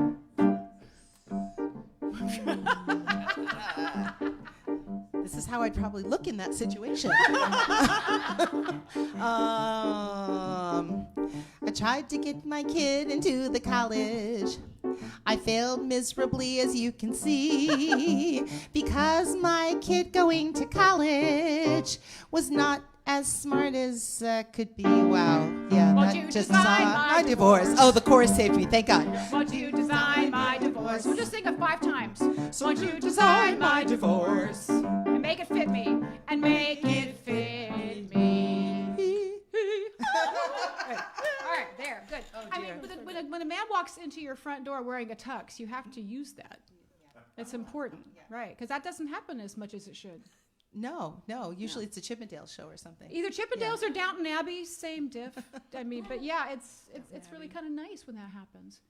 This is how I'd probably look in that situation. I tried to get my kid into the college. I failed miserably, as you can see, because my kid going to college was not as smart as could be. Wow. Yeah, Won't that you just design song. my divorce. divorce? Oh, the chorus saved me. Thank God. Won't you design my divorce? We'll just sing it 5 times. Won't you design my divorce? And make it fit me. And make it fit me. All right, there, good. I mean, when a man walks into your front door wearing a tux, you have to use that. It's important, right? Because that doesn't happen as much as it should. No. Usually it's a Chippendale show or something. Either Chippendales or Downton Abbey, same diff. I mean, but yeah, it's really kind of nice when that happens.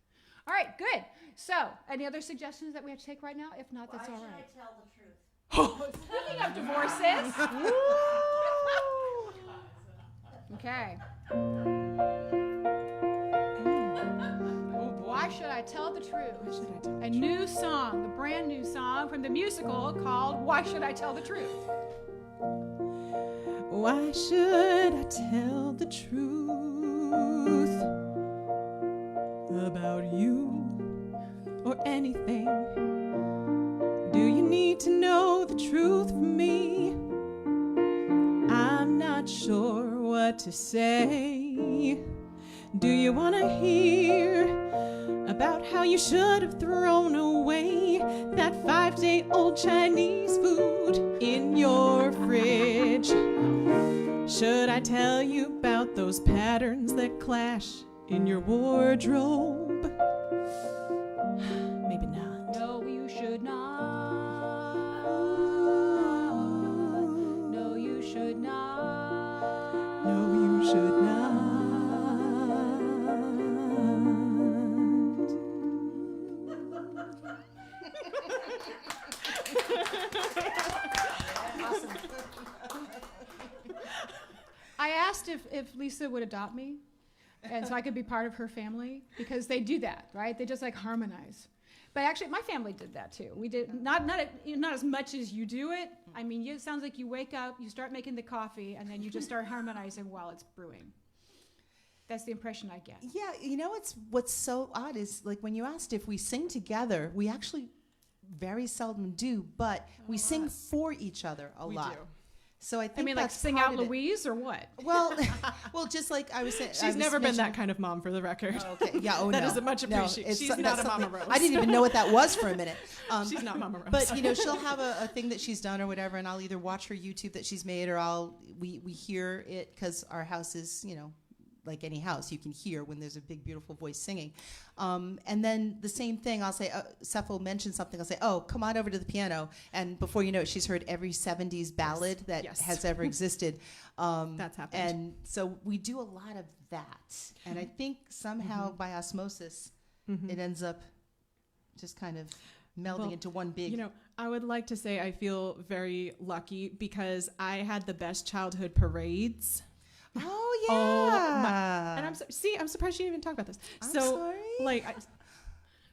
All right, good. So, any other suggestions that we have to take right now? If not, that's all right. I tell the truth? Speaking of divorces. Okay. Why should I tell the truth? A new song, a brand new song from the musical called Why Should I Tell the Truth? Why should I tell the truth about you or anything? Do you need to know the truth from me? I'm not sure what to say. Do you want to hear about how you should have thrown away that 5-day-old Chinese food in your fridge? Should I tell you about those patterns that clash in your wardrobe? Maybe not. No, you should not. No, you should not. No, you should not. I asked if Lisa would adopt me, and so I could be part of her family, because they do that, right? They just like harmonize. But actually, my family did that too. We did not as much as you do it. I mean, it sounds like you wake up, you start making the coffee, and then you just start harmonizing while it's brewing. That's the impression I get. Yeah, you know what's so odd is like when you asked if we sing together, we actually very seldom do, but we sing for each other a lot. do. So I think I mean, like that's sing part out of it. Louise or what? Well, just like I was saying, She's never been that kind of mom, for the record. Oh, okay. Yeah. Oh, That no. isn't much No, appreciated. it's She's so- not that's a Mama something- Rose. I didn't even know what that was for a minute. She's not Mama Rose. But she'll have a thing that she's done or whatever, and I'll either watch her YouTube that she's made, or we hear it because our house is like any house, you can hear when there's a big beautiful voice singing. And then the same thing, I'll say, Seth will mention something, I'll say, oh, come on over to the piano, and before you know it, she's heard every 70s ballad that Yes. has ever existed. That's happened. And so we do a lot of that, and I think somehow by osmosis it ends up just kind of melding Well, into one big I would like to say I feel very lucky because I had the best childhood parades. Oh Oh, yeah. And I'm surprised you didn't even talk about this. I'm so, sorry. like,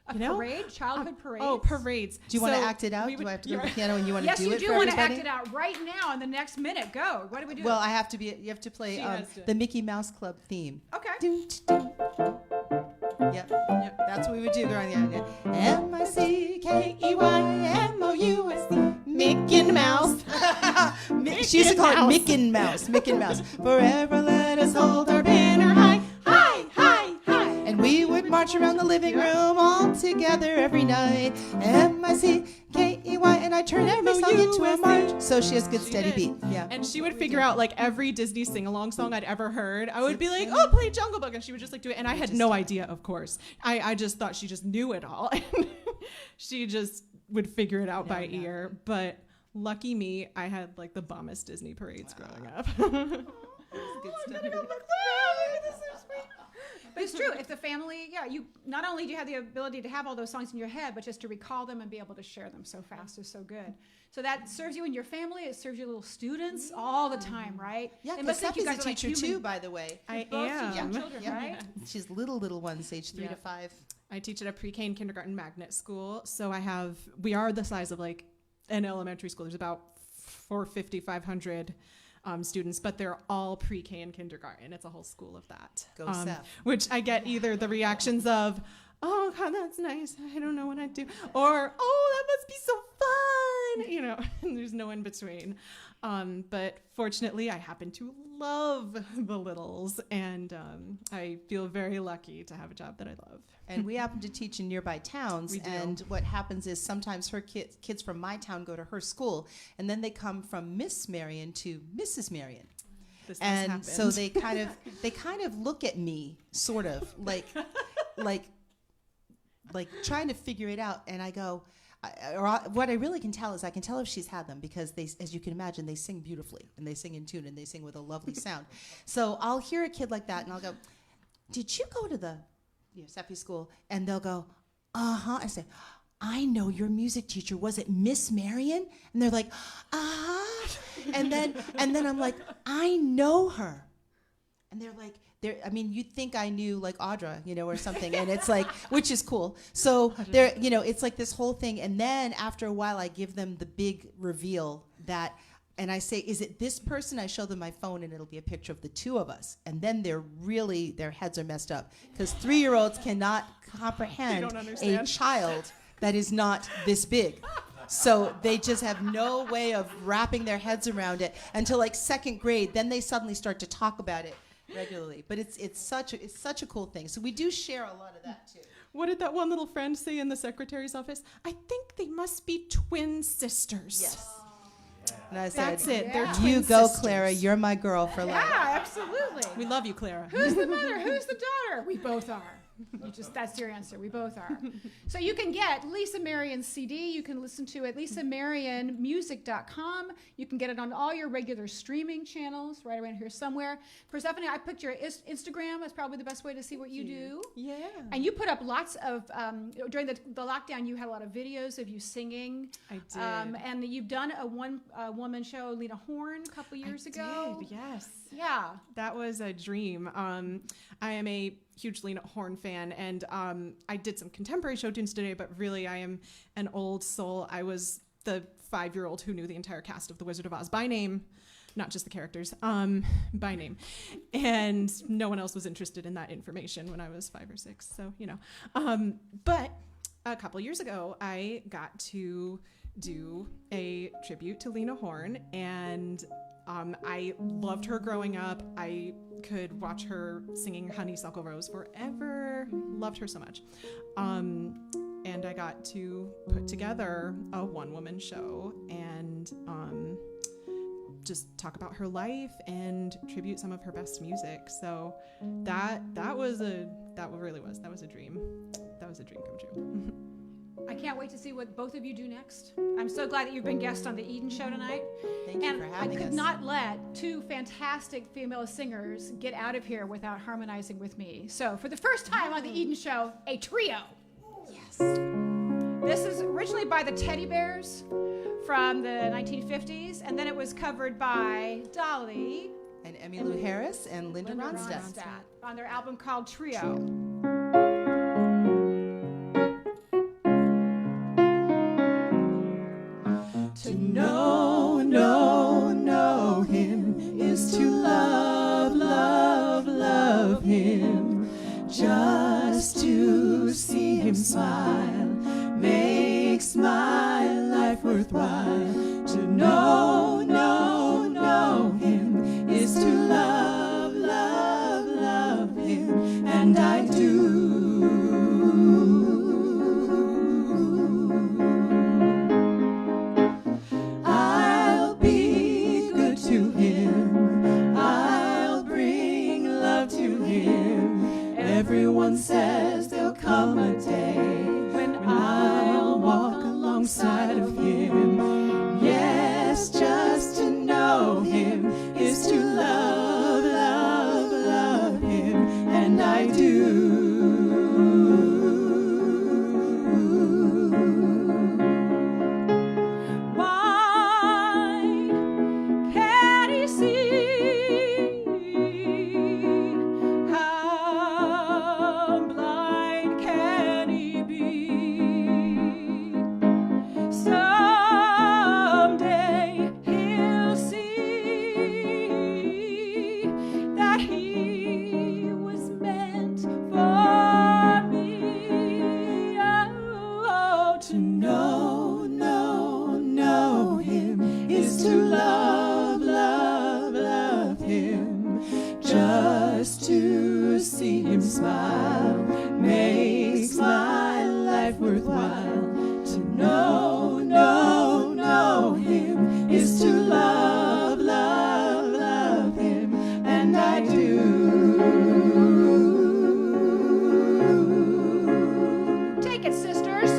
A parade? Childhood parade? Oh, parades. Do you want to So act it out? we Do would- I have to go to you're- the piano and you want Yes, to do you it do for want to everybody? act it out right now in the next minute. Go. What do we do? Well, you have to play She has to. the Mickey Mouse Club theme. okay. Doo, doo, doo. Yep, that's what we would do growing up. MICKEYMOUSE. Mickey Mouse. She used to call it Mickey Mouse. Mickey Mouse. Forever let us hold our banner high, high, high, high. And we would march around the living room all together every night. MICKEY, and I turn every song into a march. So she has good steady beat. Yeah. And she would figure out like every Disney sing-along song I'd ever heard. I would be like, oh, play Jungle Book. And she would just like do it. And I had no idea, of course. I just thought she just knew it all. And she just would figure it out by ear. But lucky me, I had like the bummest Disney parades growing up. Good stuff. But it's true. If the family, you not only do you have the ability to have all those songs in your head, but just to recall them and be able to share them so fast is so good. So that serves you and your family. It serves your little students all the time, right? Yeah, It because must think you Stephanie's a guys are like teacher too, human- by the way. I both teach am. young children, Yeah. right? She's little ones, age 3 Yeah. to 5. I teach at a pre-K and kindergarten magnet school. So we are the size of like an elementary school. There's about 450, 500 students, but they're all pre-K and kindergarten. It's a whole school of that. Go Seth. Which I get either the reactions of, oh, God, that's nice. I don't know what I'd do. Or, oh, that must be so fun. And there's no in between. But fortunately, I happen to love the littles, and I feel very lucky to have a job that I love. And we happen to teach in nearby towns. We do. And what happens is sometimes her kids from my town go to her school, and then they come from Miss Marion to Mrs. Marion. This has And happened. so they kind of look at me sort of like trying to figure it out. And I go, what I really can tell is I can tell if she's had them because they, as you can imagine, they sing beautifully and they sing in tune and they sing with a lovely sound. So I'll hear a kid like that and I'll go, "Did you go to the Seppi school?" And they'll go, "Uh-huh." I say, "I know your music teacher. Was it Miss Marion?" And they're like, "Uh-huh." And then I'm like, "I know her." And they're like, you'd think I knew like Audra, or something. And it's like, which is cool. So they're, it's like this whole thing. And then after a while, I give them the big reveal that, and I say, "Is it this person?" I show them my phone and it'll be a picture of the two of us. And then their heads are messed up because 3-year-olds cannot comprehend don't a understand. child that is not this big. So they just have no way of wrapping their heads around it until like 2nd grade. Then they suddenly start to talk about it regularly. But it's such a cool thing. So we do share a lot of that too. What did that one little friend say in the secretary's office? "I think they must be twin sisters." Yes. And I That's said, it. They're Yeah. twin "You go, sisters. Clara. You're my girl for life." Yeah, absolutely. We love you, Clara. Who's the mother? Who's the daughter? We both are. That's your answer. We both are. So you can get Lisa Marion's CD. You can listen to it, lisamarionmusic.com. You can get it on all your regular streaming channels right around here somewhere. Persephone, I picked your Instagram. That's probably the best way to see what you do. Yeah. And you put up lots of, during the lockdown, you had a lot of videos of you singing. I did. And you've done a one-woman show, Lena Horne, a couple years ago. Did, yes. Yeah. That was a dream. I am a huge Lena Horne fan, and I did some contemporary show tunes today, but really I am an old soul. I was the 5-year-old who knew the entire cast of The Wizard of Oz by name, not just the characters, by name. And no one else was interested in that information when I was 5 or 6, so, But a couple years ago, I got to do a tribute to Lena Horne, and I loved her growing up. I could watch her singing Honeysuckle Rose forever. Loved her so much. And I got to put together a one-woman show and just talk about her life and tribute some of her best music. So that was a dream. That was a dream come true. I can't wait to see what both of you do next. I'm so glad that you've been guests on the Eden Show tonight. Thank you And for I having could us. not let 2 fantastic female singers get out of here without harmonizing with me. So for the first time on the Eden Show, a trio. Yes. This is originally by the Teddy Bears from the 1950s, and then it was covered by Dolly And Emmylou Harris and Linda Ronstadt. on their album called Trio. To know him is to love him. Just to see him smile makes my life worthwhile. To know him is to love him, and I do. I'll be good to him. I'll bring love to him. Everyone says there'll come a day when I'll walk alongside of him. Yes, just to know him is to love him, and I do. Why can't he see? How blind can he be? Someday he'll see that he was meant for me. Oh, to know him is to love him. Just to see him smile makes my life worthwhile. To know him is to love him, and I do. Take it, sisters.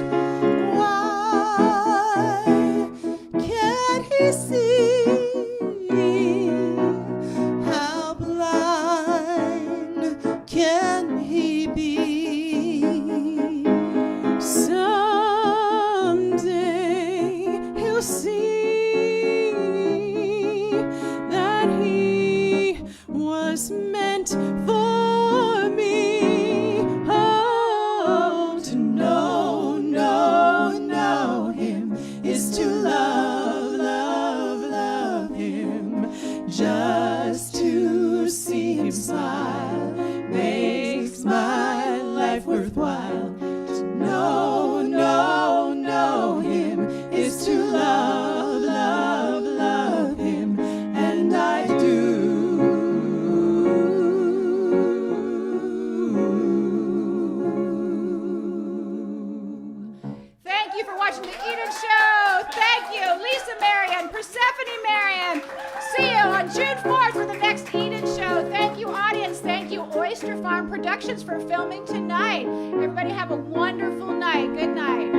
Why he be? Someday he'll see that he was meant for me. Oh, to know him is to love him. Just to see him smile makes my life worthwhile. To know him is to love him, and I do. Thank you for watching the Eden Show. Thank you, Lisa Marion, Persephone Marion. See you on June 4th for the next Eden Show. Thank you, audience. Thank you, Oyster Farm Productions, for filming tonight. Everybody have a wonderful night. Good night.